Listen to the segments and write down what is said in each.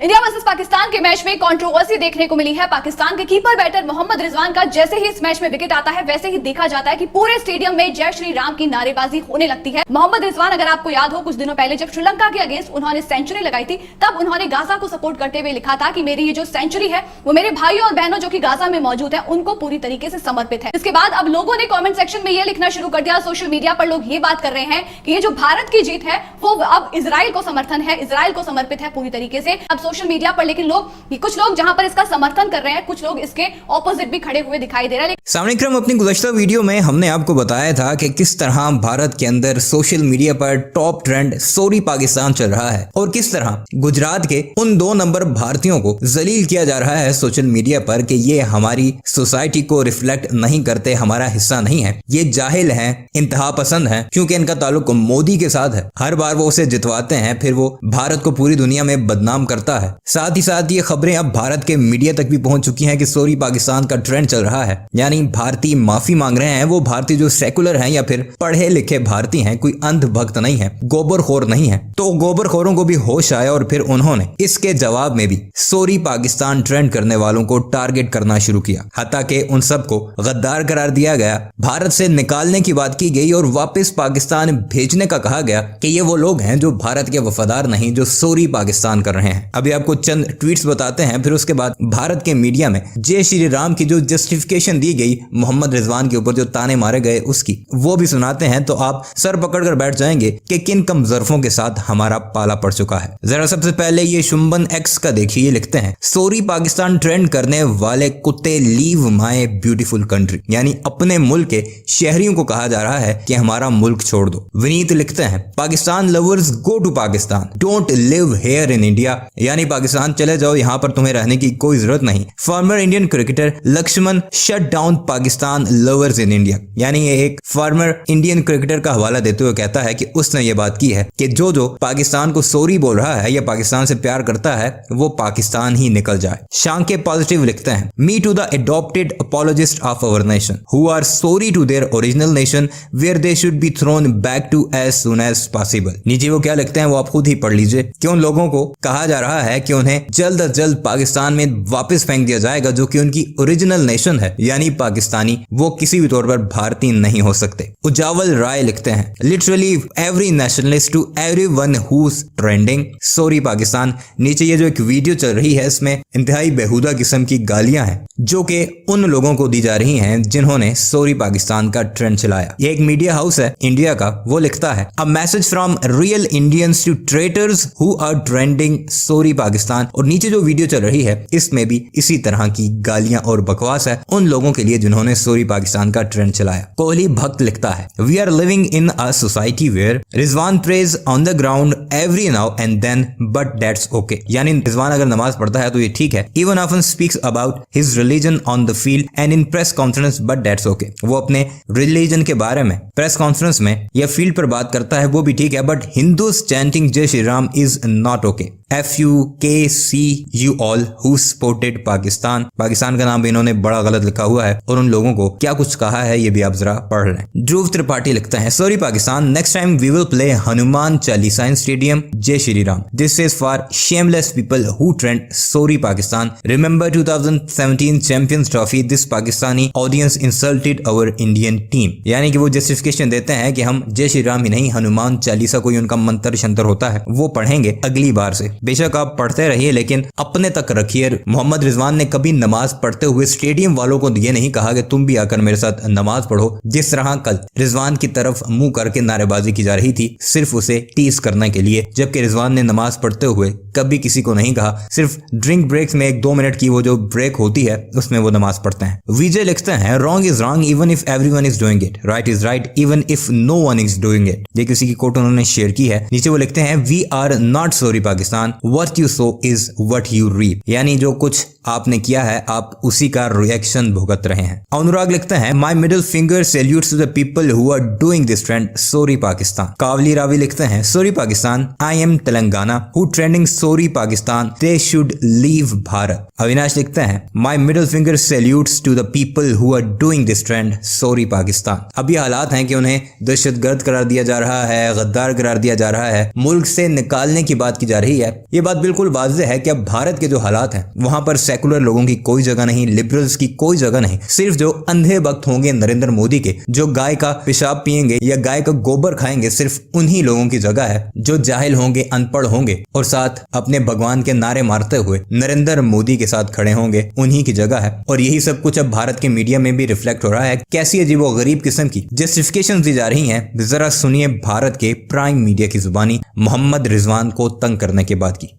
India versus Pakistan के match में controversy देखने को मिली है। पाकिस्तान के कीपर बैटर मोहम्मद रिजवान का जैसे ही इस मैच में विकेट आता है वैसे ही देखा जाता है कि पूरे स्टेडियम में जय श्री राम की नारेबाजी होने लगती है। मोहम्मद रिजवान, अगर आपको याद हो, कुछ दिनों पहले जब श्रीलंका के अगेंस्ट उन्होंने सेंचुरी लगाई थी, तब उन्होंने गाजा को सपोर्ट करते हुए लिखा था कि मेरी ये जो सेंचुरी है वो मेरे भाइयों और बहनों जो कि गाजा में मौजूद है उनको पूरी तरीके से समर्पित है। इसके बाद अब लोगों ने कॉमेंट सेक्शन में ये लिखना शुरू कर दिया, सोशल मीडिया पर लोग ये बात कर रहे हैं कि ये जो भारत की जीत है वो अब इजराइल को समर्थन है, इजराइल को समर्पित है पूरी तरीके से। अब सोशल मीडिया पर लेकिन कुछ लोग जहां पर इसका समर्थन कर रहे हैं, कुछ लोग इसके ऑपोजिट भी खड़े हुए दिखाई दे रहे हैं। सामने क्रम अपनी गुज़श्ता वीडियो में हमने आपको बताया था कि किस तरह भारत के अंदर सोशल मीडिया पर टॉप ट्रेंड सॉरी पाकिस्तान चल रहा है और किस तरह गुजरात के उन 2 नंबर भारतीयों को जलील किया जा रहा है सोशल मीडिया पर कि ये हमारी सोसाइटी को रिफ्लेक्ट नहीं करते, हमारा हिस्सा नहीं है, ये जाहिल हैं, इंतहा पसंद हैं, क्योंकि इनका ताल्लुक मोदी के साथ है। हर बार वो उसे जितवाते हैं, फिर वो भारत को पूरी दुनिया में बदनाम करता है। साथ ही साथ ये खबरें अब भारत के मीडिया तक भी पहुंच चुकी हैं कि सॉरी पाकिस्तान का ट्रेंड चल रहा है, यानी भारतीय माफी मांग रहे हैं। वो भारतीय जो सेकुलर हैं या फिर पढ़े लिखे भारतीय हैं, कोई अंधभक्त नहीं है, गोबरखोर नहीं है। तो गोबरखोरों को भी होश आया और फिर उन्होंने इसके जवाब में भी सॉरी पाकिस्तान ट्रेंड करने वालों को टारगेट करना शुरू किया। हालांकि उन सबको गद्दार करार दिया गया, भारत से निकालने की बात की गई और वापस पाकिस्तान भेजने का कहा गया कि ये वो लोग हैं जो भारत के वफादार नहीं, जो सॉरी पाकिस्तान कर रहे हैं। अभी आपको चंद ट्वीट्स बताते हैं, फिर उसके बाद भारत के मीडिया में जय श्री राम की जो जस्टिफिकेशन दी गई मोहम्मद रिजवान के ऊपर, जो ताने मारे गए उसकी, वो भी सुनाते हैं। तो आप सर पकड़कर बैठ जाएंगे कि किन कम ज़र्फों के साथ हमारा पाला पड़ चुका है। जरा सबसे पहले ये शुंबन एक्स का देखिए, ये लिखते हैं, सॉरी पाकिस्तान ट्रेंड करने वाले कुत्ते, लीव माय ब्यूटीफुल कंट्री, यानी अपने मुल्क के शहरियों को कहा जा रहा है कि हमारा मुल्क छोड़ दो। विनीत लिखते हैं, Pakistan lovers go to Pakistan, don't live here in India, यानी पाकिस्तान चले जाओ, यहां पर तुम्हें रहने की कोई जरूरत नहीं। Former Indian cricketer Laxman shut down Pakistan lovers in India, यानी ये एक फॉर्मर इंडियन क्रिकेटर का हवाला देते हुए कहता है कि उसने ये बात की है कि जो पाकिस्तान को सॉरी बोल रहा है या पाकिस्तान से प्यार करता है वो पाकिस्तान ही निकल जाए। शांके पॉजिटिव लिखते हैं, me too the adopted apologist of our nation who are sorry to their original nation where they should be thrown back to as soon as possible. नीचे वो क्या लिखते हैं वो आप खुद ही पढ़ लीजिए कि उन लोगों को कहा जा रहा है कि उन्हें जल्द अज जल्द पाकिस्तान में वापस फेंक दिया जाएगा, जो कि उनकी ओरिजिनल नेशन है, यानी पाकिस्तानी, वो किसी भी तौर पर भारतीय नहीं हो सकते। उजावल राय लिखते हैं, literally every nationalist to everyone who's trending sorry Pakistan. नीचे ये जो एक वीडियो चल रही है इसमें इंतहाई बेहुदा किस्म की गालियां हैं जो कि उन लोगों को दी जा रही हैं जिन्होंने सॉरी पाकिस्तान का ट्रेंड चलाया। ये एक मीडिया हाउस है इंडिया का, वो लिखता है, a message from real Indians to traitors who are trending sorry Pakistan. और नीचे जो वीडियो चल रही है इसमें भी इसी तरह की गालियां और बकवास है उन लोगों के लिए जिन्होंने सॉरी पाकिस्तान का ट्रेंड चलाया। कोहली भक्त लिखता है, we are living in a society where Rizwan prays on the ground every now and then but that's okay, यानी रिजवान अगर नमाज पढ़ता है तो ये ठीक है, even often speaks about his religion on the field and in press conference but that's okay. वो अपने रिलीजन के बारे में प्रेस कॉन्फ्रेंस में या फील्ड पर बात करता है वो भी ठीक है, बट हिंदूज चैंटिंग जय Shri Ram is not okay. FUKC you all who supported Pakistan, Pakistan का नाम भी इन्होंने बड़ा गलत लिखा हुआ है और उन लोगों को क्या कुछ कहा है ये भी आप जरा पढ़ लें। ध्रुव त्रिपाठी लिखता है, sorry Pakistan, next time we will play Hanuman Chalisa in stadium, जय Shri Ram. This is for shameless people who trend sorry Pakistan, remember 2017 champions trophy, this Pakistani audience insulted our Indian team, यानी कि वो जस्टिफिकेशन देते हैं कि हम जय श्री राम ही नहीं, हनुमान चालीसा कोई उनका मंत्र शंतर होता है वो पढ़ेंगे अगली बार से। बेशक आप पढ़ते रहिए लेकिन अपने तक रखिए। मोहम्मद रिजवान ने कभी नमाज पढ़ते हुए स्टेडियम वालों को ये नहीं कहा कि तुम भी आकर मेरे साथ नमाज पढ़ो। जिस तरह कल रिजवान की तरफ मुंह करके नारेबाजी की जा रही थी सिर्फ उसे टीज करने के लिए, जबकि रिजवान ने नमाज पढ़ते हुए कभी किसी को नहीं कहा, सिर्फ ड्रिंक ब्रेक्स में 1-2 मिनट की वो जो ब्रेक होती है उसमें वो नमाज पढ़ते हैं। विजय लिखते हैं, wrong is wrong even if everyone is doing it, right is right even if no one is doing it. ये किसी की कोट उन्होंने शेयर की है। नीचे वो लिखते हैं, we are not sorry Pakistan, what you sow is what you reap, यानी जो कुछ आपने किया है, आप उसी का रिएक्शन भुगत रहे हैं। अनुराग लिखते हैं, my middle finger salutes to the people who are doing this trend, sorry Pakistan. Kavali Ravi लिखते हैं, sorry Pakistan, I am Telangana who trending, sorry Pakistan, they should leave Bharat. Avinash लिखते हैं, my middle finger salutes to the people who are doing this trend, sorry Pakistan. अब ये हालात हैं कि उन्हें दहशतगर्द करार दिया जा रहा है, गद्दार करार दिया जा रहा है, मुल्क से निकालने की बात की जा रही है। ये बात बिल्कुल वाज़ेह है कि अब भारत के जो हालात हैं वहां पर सेकुलर लोगों की कोई जगह नहीं, लिबरल्स की कोई जगह नहीं। सिर्फ जो अंधे भक्त होंगे नरेंद्र मोदी के, जो गाय का पेशाब पिएंगे या गाय का गोबर खाएंगे, सिर्फ उन्हीं लोगों की जगह है। जो जाहिल होंगे, अनपढ़ होंगे और साथ अपने भगवान के नारे मारते हुए नरेंद्र मोदी के साथ खड़े होंगे, उन्हीं की जगह है। और यही सब कुछ अब भारत के मीडिया में भी रिफ्लेक्ट हो रहा है। कैसी अजीबो गरीब किस्म की जस्टिफिकेशन दी जा रही हैं, जरा सुनिए भारत के प्राइम मीडिया की जुबानी मोहम्मद रिजवान को तंग करने के बाद की।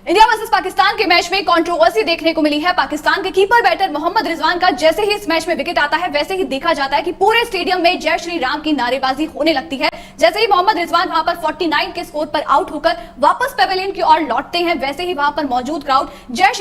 इंडिया वर्सेस पाकिस्तान के मैच में कंट्रोवर्सी देखने को मिली है। पाकिस्तान के कीपर बैटर मोहम्मद रिजवान का जैसे ही इस मैच में विकेट आता है वैसे ही देखा जाता है कि पूरे स्टेडियम में जय श्री राम की नारेबाजी होने लगती है। जैसे ही मोहम्मद रिजवान वहां पर 49 के स्कोर पर आउट होकर वापस पेवेलियन की ओर लौटते हैं, वैसे ही वहां पर मौजूद क्राउड जय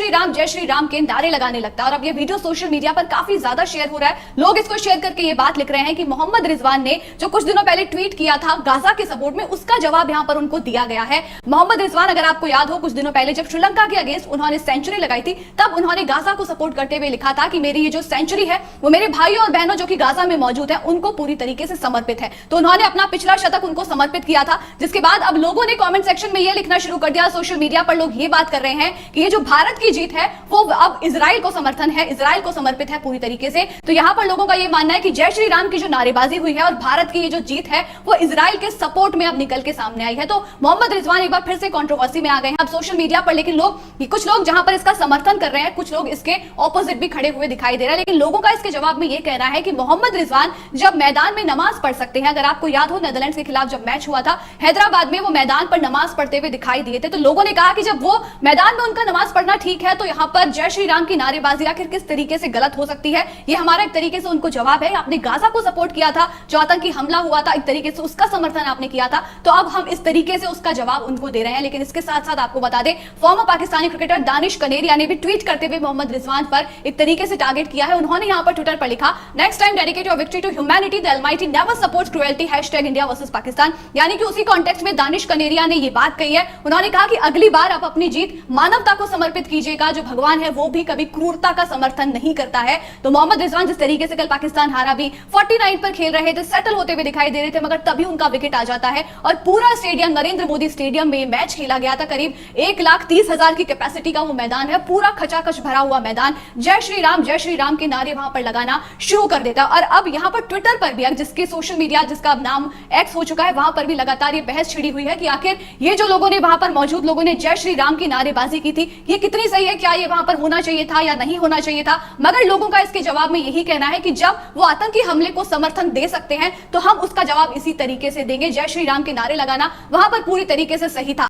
श्री राम के नारे लगाने लगता है। और अब ये वीडियो सोशल मीडिया पर काफी ज्यादा शेयर हो रहा है। लोग इसको शेयर करके ये बात लिख रहे हैं कि मोहम्मद रिजवान ने जो कुछ दिनों पहले ट्वीट किया था गाजा के सपोर्ट में, उसका जवाब यहां पर उनको दिया गया है। मोहम्मद रिजवान, अगर आपको याद हो, कुछ दिनों पहले जब श्रीलंका के अगेंस्ट उन्होंने सेंचुरी लगाई थी, तब उन्होंने गाजा को सपोर्ट करते हुए लिखा था कि मेरी ये जो सेंचुरी है वो मेरे भाइयों और बहनों जो कि गाजा में मौजूद है उनको पूरी तरीके से समर्पित है। तो उन्होंने अपना पिछला शतक उनको समर्पित किया था, जिसके बाद अब लोगों ने कमेंट सेक्शन में ये लिखना शुरू कर दिया। सोशल मीडिया पर लोग ये बात कर रहे हैं कि ये जो भारत की जीत है वो अब इजराइल को समर्थन है, इजराइल को समर्पित है पूरी तरीके से। तो यहां पर लोगों का ये मानना है कि जय श्री राम की जो नारेबाजी हुई है और भारत की ये जो जीत है वो इजराइल के सपोर्ट में अब निकल के सामने आई है। तो मोहम्मद रिजवान एक बार फिर से कंट्रोवर्सी में आ गए हैं अब सोशल मीडिया पर। लेकिन कुछ लोग जहां पर इसका समर्थन कर रहे हैं, कुछ लोग इसके ऑपोजिट भी खड़े हुए दिखाई दे रहे हैं। लेकिन लोगों का इसके जवाब में यह कहना है कि मोहम्मद रिजवान जब मैदान में नमाज पढ़ सकते हैं, अगर आपको याद हो नेदरलैंड्स के खिलाफ जब मैच हुआ था हैदराबाद में, वो मैदान पर नमाज पढ़ते हुए दिखाई दिए थे। तो लोगों ने कहा कि जब वो मैदान में उनका नमाज पढ़ना ठीक है, तो यहां पर जय श्री राम की नारेबाजी आखिर किस तरीके से गलत हो सकती है। ये हमारा एक तरीके से उनको जवाब है। आपने गाजा को सपोर्ट किया था, जो आतंकी हमला हुआ था, एक तरीके से उसका समर्थन आपने किया था, तो अब हम इस तरीके से उसका जवाब उनको दे रहे हैं। लेकिन इसके साथ साथ आपको बता दें, फॉर्मर पाकिस्तानी क्रिकेटर दानिश कनेरिया ने भी ट्वीट करते हुए मोहम्मद रिजवान पर एक तरीके से टारगेट किया है। उन्होंने यहां पर ट्विटर पर लिखा, next time dedicate your victory to humanity, the almighty never supports cruelty, #India versus Pakistan. यानी कि उसी कॉन्टेक्स्ट में दानिश कनेरिया ने यह बात कही है। उन्होंने कहा कि अगली बार आप अपनी जीत मानवता को समर्पित कीजिएगा, जो भगवान है वो भी कभी क्रूरता का समर्थन नहीं करता है। तो मोहम्मद रिजवान जिस तरीके से कल पाकिस्तान हारा भी 49 पर खेल रहे थे, सेटल होते हुए दिखाई दे रहे थे, मगर तभी उनका विकेट आ जाता है और पूरा स्टेडियम नरेंद्र मोदी स्टेडियम में मैच खेला गया था। करीब 1,30,000 की कैपेसिटी का वो मैदान है, पूरा खचाखच भरा हुआ मैदान जय श्री राम के नारे वहां पर लगाना शुरू कर देता है। और अब यहां पर ट्विटर पर भी, जिसके सोशल मीडिया जिसका अब नाम एक्स हो चुका है, वहां पर भी लगातार ये बहस छिड़ी हुई है कि आखिर ये जो लोगों ने वहां पर मौजूद लोगों ने जय श्री राम की नारेबाजी की थी, ये कितनी सही है, क्या ये वहां पर होना चाहिए था या नहीं होना चाहिए था। मगर लोगों का इसके जवाब में यही कहना है कि जब वो आतंकी हमले को समर्थन दे सकते हैं तो हम उसका जवाब इसी तरीके से देंगे। जय श्री राम के नारे लगाना वहां पर पूरी तरीके से सही था।